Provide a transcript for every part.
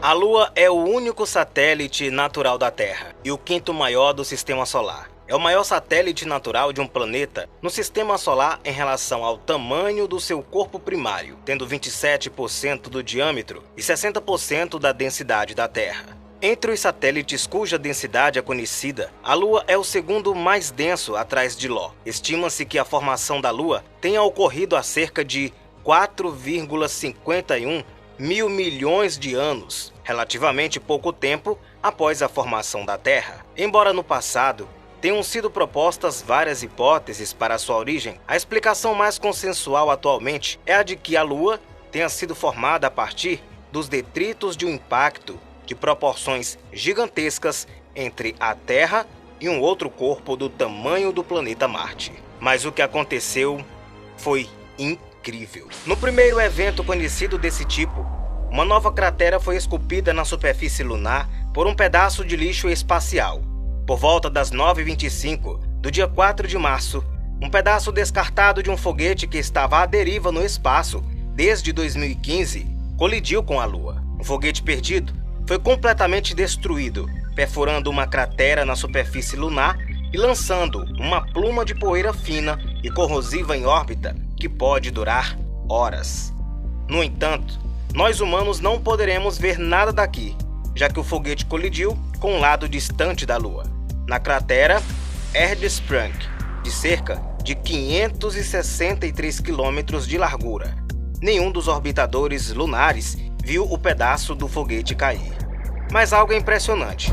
A Lua é o único satélite natural da Terra e o quinto maior do Sistema Solar. É o maior satélite natural de um planeta no Sistema Solar em relação ao tamanho do seu corpo primário, tendo 27% do diâmetro e 60% da densidade da Terra. Entre os satélites cuja densidade é conhecida, a Lua é o segundo mais denso atrás de Ló. Estima-se que a formação da Lua tenha ocorrido há cerca de 4,51 mil milhões de anos, relativamente pouco tempo após a formação da Terra. Embora no passado tenham sido propostas várias hipóteses para sua origem, a explicação mais consensual atualmente é a de que a Lua tenha sido formada a partir dos detritos de um impacto de proporções gigantescas entre a Terra e um outro corpo do tamanho do planeta Marte. Mas o que aconteceu foi incrível. No primeiro evento conhecido desse tipo, uma nova cratera foi esculpida na superfície lunar por um pedaço de lixo espacial. Por volta das 9h25 do dia 4 de março, um pedaço descartado de um foguete que estava à deriva no espaço desde 2015 colidiu com a Lua. O foguete perdido foi completamente destruído, perfurando uma cratera na superfície lunar e lançando uma pluma de poeira fina e corrosiva em órbita que pode durar horas. No entanto, nós humanos não poderemos ver nada daqui, já que o foguete colidiu com um lado distante da Lua, na cratera Erdsprange, de cerca de 563 quilômetros de largura. Nenhum dos orbitadores lunares viu o pedaço do foguete cair. Mas algo é impressionante.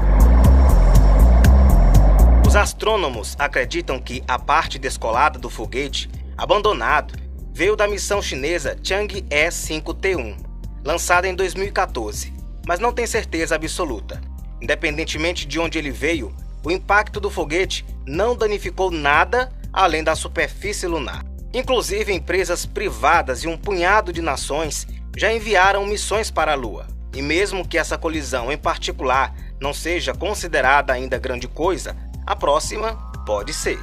Os astrônomos acreditam que a parte descolada do foguete, abandonado, veio da missão chinesa Chang'e 5T1, lançada em 2014, mas não tem certeza absoluta. Independentemente de onde ele veio, o impacto do foguete não danificou nada além da superfície lunar. Inclusive, empresas privadas e um punhado de nações já enviaram missões para a Lua. E mesmo que essa colisão em particular não seja considerada ainda grande coisa, a próxima pode ser.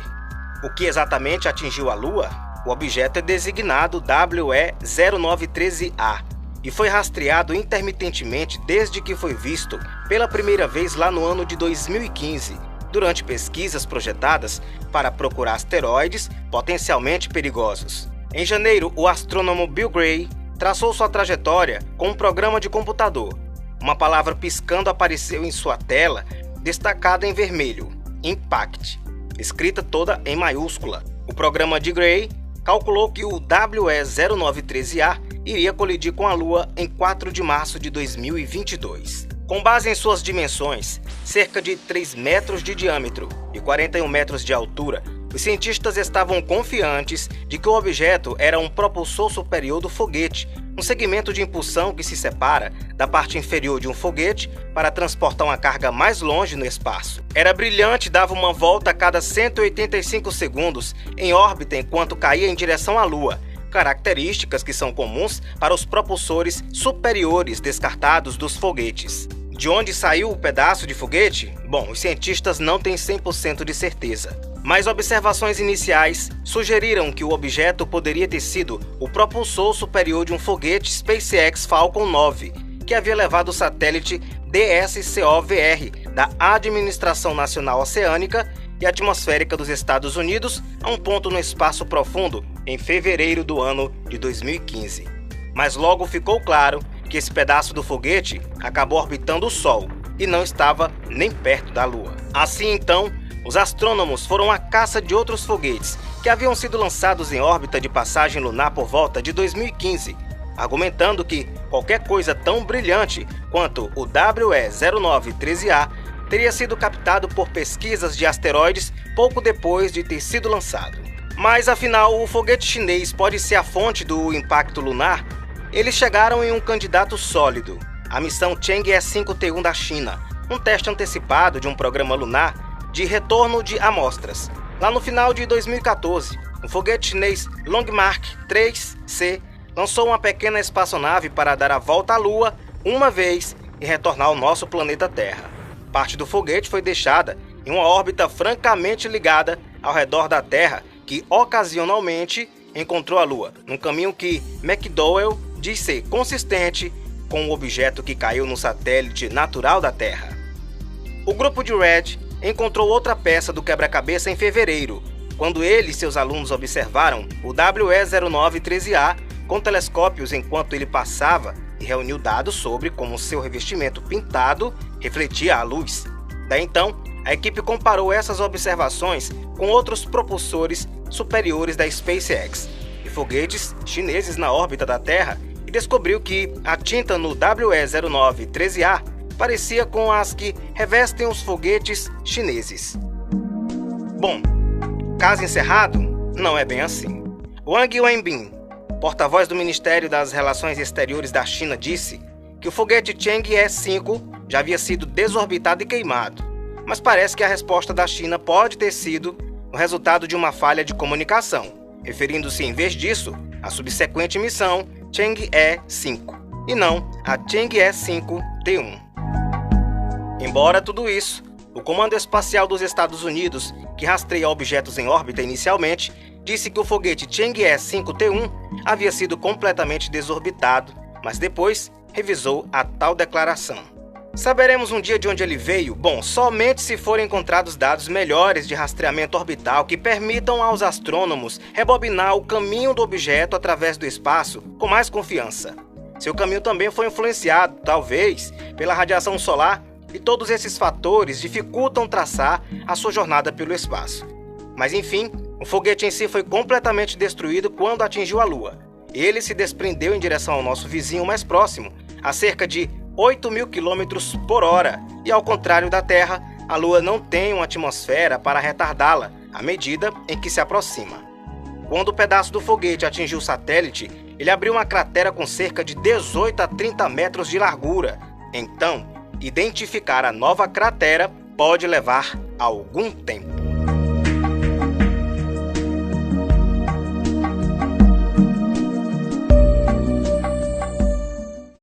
O que exatamente atingiu a Lua? O objeto é designado WE-0913A e foi rastreado intermitentemente desde que foi visto pela primeira vez lá no ano de 2015, durante pesquisas projetadas para procurar asteroides potencialmente perigosos. Em janeiro, o astrônomo Bill Gray traçou sua trajetória com um programa de computador. Uma palavra piscando apareceu em sua tela, destacada em vermelho: Impact, escrita toda em maiúscula. O programa de Gray calculou que o WE-0913A iria colidir com a Lua em 4 de março de 2022. Com base em suas dimensões, cerca de 3 metros de diâmetro e 41 metros de altura, os cientistas estavam confiantes de que o objeto era um propulsor superior do foguete, um segmento de impulsão que se separa da parte inferior de um foguete para transportar uma carga mais longe no espaço. Era brilhante e dava uma volta a cada 185 segundos em órbita enquanto caía em direção à Lua, características que são comuns para os propulsores superiores descartados dos foguetes. De onde saiu o pedaço de foguete? Bom, os cientistas não têm 100% de certeza, mas observações iniciais sugeriram que o objeto poderia ter sido o propulsor superior de um foguete SpaceX Falcon 9, que havia levado o satélite DSCOVR da Administração Nacional Oceânica e Atmosférica dos Estados Unidos a um ponto no espaço profundo em fevereiro do ano de 2015. Mas logo ficou claro que esse pedaço do foguete acabou orbitando o Sol e não estava nem perto da Lua. Assim então, os astrônomos foram à caça de outros foguetes que haviam sido lançados em órbita de passagem lunar por volta de 2015, argumentando que qualquer coisa tão brilhante quanto o WE-0913A teria sido captado por pesquisas de asteroides pouco depois de ter sido lançado. Mas afinal, o foguete chinês pode ser a fonte do impacto lunar? Eles chegaram em um candidato sólido, a missão Chang'e 5T1 da China, um teste antecipado de um programa lunar de retorno de amostras. Lá no final de 2014, o foguete chinês Long Mark 3C lançou uma pequena espaçonave para dar a volta à Lua uma vez e retornar ao nosso planeta Terra. Parte do foguete foi deixada em uma órbita francamente ligada ao redor da Terra, que ocasionalmente encontrou a Lua, num caminho que McDowell diz ser consistente com o objeto que caiu no satélite natural da Terra. O grupo de Red encontrou outra peça do quebra-cabeça em fevereiro, quando ele e seus alunos observaram o WE-0913A com telescópios enquanto ele passava e reuniu dados sobre como seu revestimento pintado refletia a luz. Daí então, a equipe comparou essas observações com outros propulsores superiores da SpaceX e foguetes chineses na órbita da Terra e descobriu que a tinta no WE-0913A parecia com as que revestem os foguetes chineses. Bom, caso encerrado? Não é bem assim. Wang Wenbin, porta-voz do Ministério das Relações Exteriores da China, disse que o foguete Chang'e 5 já havia sido desorbitado e queimado, mas parece que a resposta da China pode ter sido o resultado de uma falha de comunicação, referindo-se em vez disso à subsequente missão Chang'e 5 e não a Chang'e 5T1. Embora tudo isso, o Comando Espacial dos Estados Unidos, que rastreia objetos em órbita inicialmente, disse que o foguete Chang'e 5T1 havia sido completamente desorbitado, mas depois revisou a tal declaração. Saberemos um dia de onde ele veio? Bom, somente se forem encontrados dados melhores de rastreamento orbital que permitam aos astrônomos rebobinar o caminho do objeto através do espaço com mais confiança. Seu caminho também foi influenciado, talvez, pela radiação solar, e todos esses fatores dificultam traçar a sua jornada pelo espaço. Mas enfim, o foguete em si foi completamente destruído quando atingiu a Lua. Ele se desprendeu em direção ao nosso vizinho mais próximo, a cerca de 8.000 km/h, e ao contrário da Terra, a Lua não tem uma atmosfera para retardá-la à medida em que se aproxima. Quando o pedaço do foguete atingiu o satélite, ele abriu uma cratera com cerca de 18 a 30 metros de largura. Então, identificar a nova cratera pode levar algum tempo.